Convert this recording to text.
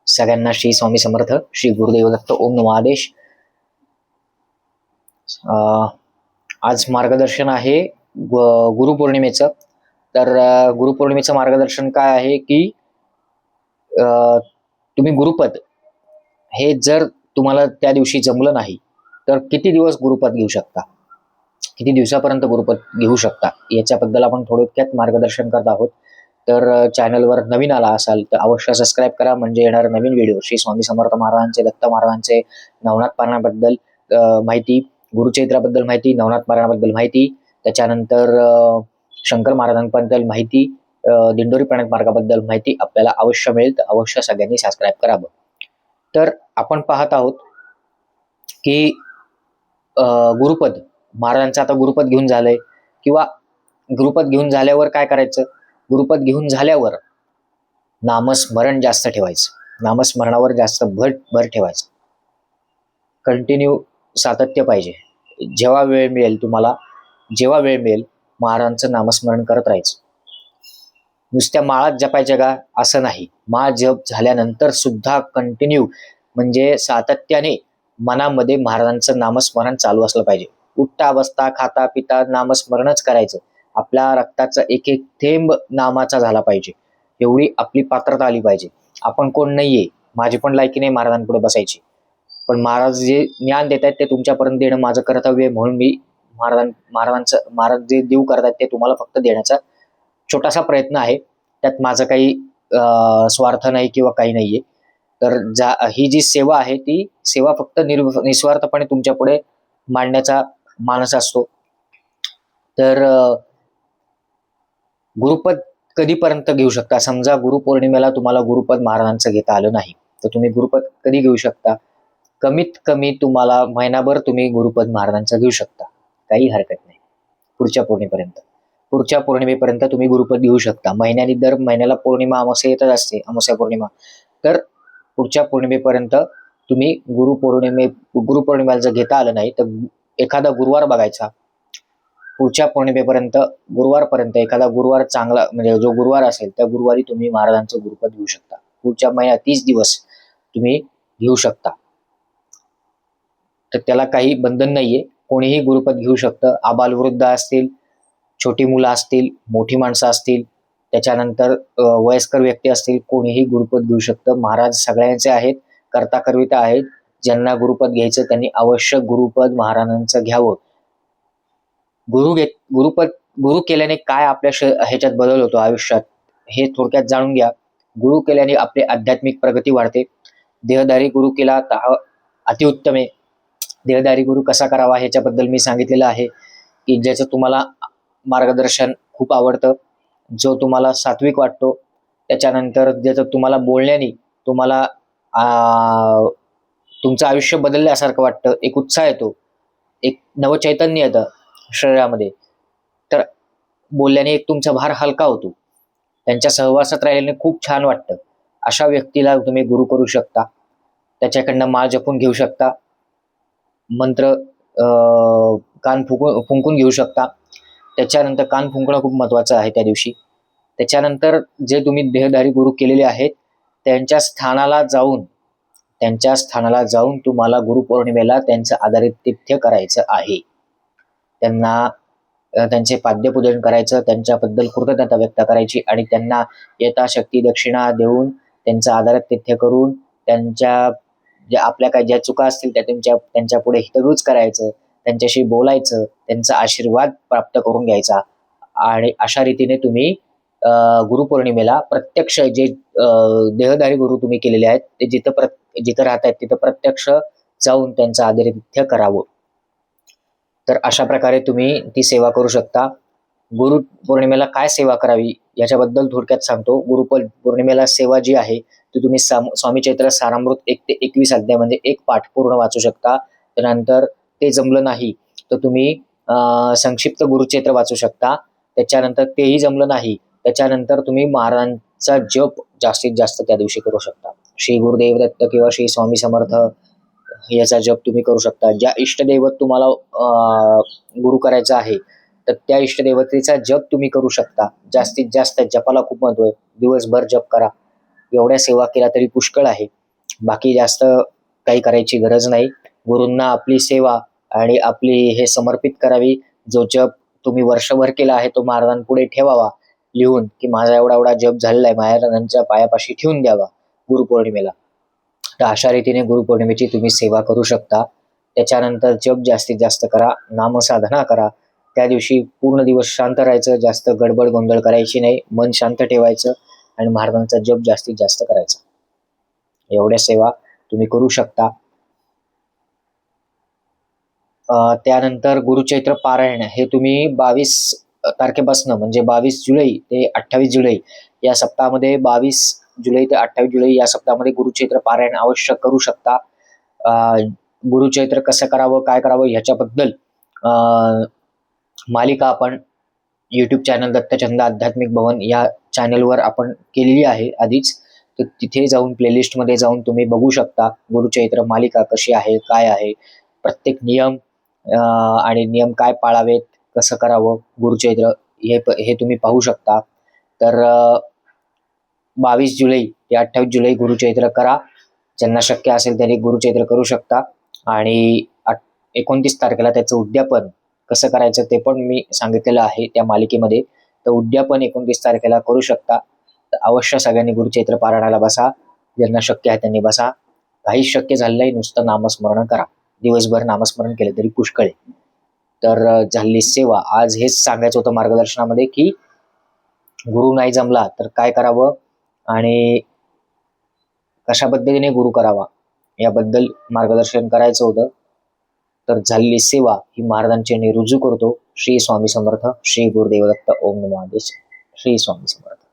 सगळ्यांना श्री स्वामी समर्थ, श्री गुरुदेव दत्त, ओम नमो आदेश. आज मार्गदर्शन आहे गुरुपौर्णिमेचं. तर गुरुपौर्णिमेचं मार्गदर्शन काय आहे की तुम्ही गुरुपद हे जर तुम्हाला त्या दिवशी जमलं नाही तर किती दिवस गुरुपद घेऊ शकता, किती दिवसापर्यंत गुरुपद घेऊ शकता याच्याबद्दल आपण थोडक्यात मार्गदर्शन करत आहोत. तर चॅनलवर नवीन आला असाल तर अवश्य सबस्क्राईब करा, म्हणजे येणारे नवीन व्हिडिओ श्री स्वामी समर्थ महाराजांचे, दत्त महाराजांचे नवनाथ पारायणाबद्दल माहिती, गुरुचरित्राबद्दल माहिती, नवनाथ पारायणाबद्दल माहिती, त्याच्यानंतर शंकर महाराजांबद्दल माहिती, दिंडोरी प्रणित मार्गाबद्दल माहिती आपल्याला अवश्य मिळेल. तर अवश्य सगळ्यांनी सबस्क्राईब करावं. तर आपण पाहत आहोत की गुरुपद महाराजांचं आता गुरुपद घेऊन झालंय, किंवा गुरुपद घेऊन झाल्यावर काय करायचं, गुरुपद घेऊन झाल्यावर नामस्मरण जास्त ठेवायचं, नामस्मरणावर जास्त भर ठेवायचं, कंटिन्यू सातत्य पाहिजे. जेव्हा वेळ मिळेल तुम्हाला, जेव्हा वेळ मिळेल महाराजांचं नामस्मरण करत राहायचं. नुसत्या माळाच जपायच्या का असं नाही, माळ जप झाल्यानंतर सुद्धा कंटिन्यू म्हणजे सातत्याने मनामध्ये महाराजांचं नामस्मरण चालू असलं पाहिजे. उठता बसता खाता पिता नामस्मरणच करायचं. आपल्या रक्ताचा एक एक थेंब नामाचा झाला पाहिजे, एवढी आपली पात्रता आली पाहिजे. आपण कोण नाहीये, माझी पण लायकी नाही महाराजांपुढे बसायची, पण महाराज जे ज्ञान देत आहेत ते तुमच्यापर्यंत देणं माझं कर्तव्य आहे. म्हणून मी महाराज जे देऊ करतात ते तुम्हाला फक्त देण्याचा छोटासा प्रयत्न आहे. त्यात माझं काही स्वार्थ नाही किंवा काही नाहीये. तर ही जी सेवा आहे ती सेवा फक्त निस्वार्थपणे तुमच्या पुढे मांडण्याचा मानस असतो. तर गुरुपद कधीपर्यंत घेऊ शकता, समजा गुरुपौर्णिमेला तुम्हाला गुरुपद महाराजांचं घेता आलं नाही तर तुम्ही गुरुपद कधी घेऊ शकता, कमीत कमी तुम्हाला महिनाभर तुम्ही गुरुपद महाराजांचं घेऊ शकता, काही हरकत नाही. पुढच्या पौर्णिमेपर्यंत तुम्ही गुरुपद घेऊ शकता. महिन्यानी दर महिन्याला पौर्णिमा अमावस्या येतच असते, अमावस्या पौर्णिमा. तर पुढच्या पौर्णिमेपर्यंत तुम्ही गुरुपौर्णिमेला जर घेता आलं नाही तर एखादा गुरुवार बघायचा. पुढच्या पौर्णिमेपर्यंत गुरुवारपर्यंत एखादा गुरुवार चांगला, म्हणजे जो गुरुवार असेल त्या गुरुवारी तुम्ही महाराजांचं गुरुपद घेऊ शकता. पुढच्या महिन्यात 30 दिवस तुम्ही घेऊ शकता. तर त्याला काही बंधन नाहीये, कोणीही गुरुपद घेऊ शकतं. आबालवृद्ध असतील, छोटी मुलं असतील, मोठी माणसं असतील, त्याच्यानंतर वयस्कर व्यक्ती असतील, कोणीही गुरुपद घेऊ शकतं. महाराज सगळ्यांचे आहेत, कर्ता करविता आहेत. ज्यांना गुरुपद घ्यायचं त्यांनी अवश्य गुरुपद महाराजांचं घ्यावं. गुरु केल्याने काय आपल्या ह्याच्यात बदल होतो आयुष्यात हे थोडक्यात जाणून घ्या. गुरु केल्याने आपली आध्यात्मिक प्रगती वाढते. देहधारी गुरु केला तर अतिउत्तम आहे. देहधारी गुरु कसा करावा ह्याच्याबद्दल मी सांगितलेलं आहे की ज्याचं तुम्हाला मार्गदर्शन खूप आवडतं, जो तुम्हाला सात्विक वाटतो, त्याच्यानंतर ज्याचं तुम्हाला बोलण्याने तुम्हाला तुमचं आयुष्य बदलल्यासारखं वाटतं, एक उत्साह येतो, एक नवचैतन्य येतं शरीरामध्ये. तर बोलल्याने एक तुमचा भार हलका होतो, त्यांच्या सहवासात राहिल्याने खूप छान वाटतं. अशा व्यक्तीला तुम्ही गुरु करू शकता. त्याच्याकडनं माळ जपून घेऊ शकता, मंत्र कान फुंकून घेऊ शकता. त्याच्यानंतर कान फुंकणं खूप महत्त्वाचं आहे त्या दिवशी. त्याच्यानंतर जे तुम्ही देहधारी गुरु केलेले आहेत त्यांच्या स्थानाला जाऊन तुम्हाला गुरुपौर्णिमेला त्यांचं आदरातिथ्य करायचं आहे. त्यांना त्यांचे पाद्यपूजन करायचं, त्यांच्याबद्दल कृतज्ञता व्यक्त करायची आणि त्यांना यथाशक्ती दक्षिणा देऊन त्यांचं आदरातिथ्य करून त्यांच्या आपल्या काही ज्या चुका असतील त्या त्यांच्या पुढे हितगुज करायचं, त्यांच्याशी बोलायचं, त्यांचा आशीर्वाद प्राप्त करून घ्यायचा. आणि अशा रीतीने तुम्ही गुरुपौर्णिमेला प्रत्यक्ष जे देहधारी गुरु तुम्ही केलेले आहेत ते जिथं राहत आहेत तिथं प्रत्यक्ष जाऊन त्यांचं आदरातिथ्य करावं. तर अशा प्रकारे तुम्ही ती सेवा करू शकता. गुरुपौर्णिमेला काय सेवा करावी याच्याबद्दल थोडक्यात सांगतो. गुरुपौर्णिमेला सेवा जी आहे ती तुम्ही स्वामी चैत्र सारामृत 1 ते 21 अध्याय म्हणजे एक पाठ पूर्ण वाचू शकता. त्यानंतर ते जमलं नाही तर तुम्ही संक्षिप्त गुरुचरित्र वाचू शकता. त्याच्यानंतर तेही जमलं नाही त्याच्यानंतर तुम्ही महाराजांचा जप जास्तीत जास्त त्या दिवशी करू शकता. श्री गुरुदेव दत्त किंवा श्री स्वामी समर्थ याचा जप तुम्ही करू शकता. ज्या इष्टदैवत तुम्हाला गुरु करायचा आहे तर त्या इष्टदेवतेचा जप तुम्ही करू शकता. जास्तीत जास्त जपाला खूप महत्व आहे. दिवसभर जप करा, एवढ्या सेवा केल्या तरी पुष्कळ आहे. बाकी जास्त काही करायची गरज नाही. गुरूंना आपली सेवा आणि आपली हे समर्पित करावी. जो जप तुम्ही वर्षभर केला आहे तो महाराजांपुढे ठेवावा लिहून, की माझा एवढा एवढा जप झालेला आहे, महाराजांच्या पायापाशी ठेवून द्यावा गुरुपौर्णिमेला. तर अशा रीतीने गुरुपौर्णिमेची तुम्ही सेवा करू शकता. त्याच्यानंतर जप जास्तीत जास्त करा, नामसाधना करा. त्या दिवशी पूर्ण दिवस शांत राहायचं, जास्त गडबड गोंधळ करायची नाही, मन शांत ठेवायचं आणि महाराजांचा जप जास्तीत जास्त करायचा. एवढ्या सेवा तुम्ही करू शकता. त्यानंतर गुरुचैत्र पारायण हे तुम्ही 22 तारखेपासून म्हणजे 22 जुलै ते 28 जुलै या सप्ताहामध्ये 22 जुलै ते 28 जुलै या सप्ताहामध्ये गुरुचैत्र पारायण अवश्य करू शकता. गुरुचैत्र कसं करावं, काय करावं ह्याच्याबद्दल मालिका आपण यूट्यूब चॅनल दत्तचंद आध्यात्मिक भवन या चॅनलवर आपण केलेली आहे आधीच. तर तिथे जाऊन प्लेलिस्टमध्ये जाऊन तुम्ही बघू शकता गुरुचैत्र मालिका कशी आहे, काय आहे, प्रत्येक नियम आणि नियम काय पाळावेत, कसं करावं गुरुचैत्र हे तुम्ही पाहू शकता. तर 22 जुलै ते 28 जुलै गुरुचैत्र करा. ज्यांना शक्य असेल त्यांनी गुरुचैत्र करू शकता. आणि 29 तारखेला त्याचं उद्यापन कसं करायचं ते पण मी सांगितलेलं आहे त्या मालिकेमध्ये. तर उद्यापन 29 तारखेला करू शकता. तर अवश्य सगळ्यांनी गुरुचैत्र पारायणाला बसा. ज्यांना शक्य आहे त्यांनी बसा. काहीच शक्य झालं नाही, नुसतं नामस्मरण करा. दिवसभर नामस्मरण केलं तरी पुष्कळ आहे. तर झाली सेवा. आज हेच सांगायचं होतं मार्गदर्शनामध्ये, की गुरु नाही जमला तर काय करावं आणि कशा पद्धतीने गुरु करावा याबद्दल मार्गदर्शन करायचं होतं. तर झालेली सेवा ही महाराजांची रुजू करतो. श्री स्वामी समर्थ. श्री गुरुदेव दत्त. ओम नमो नारायण. श्री स्वामी समर्थ.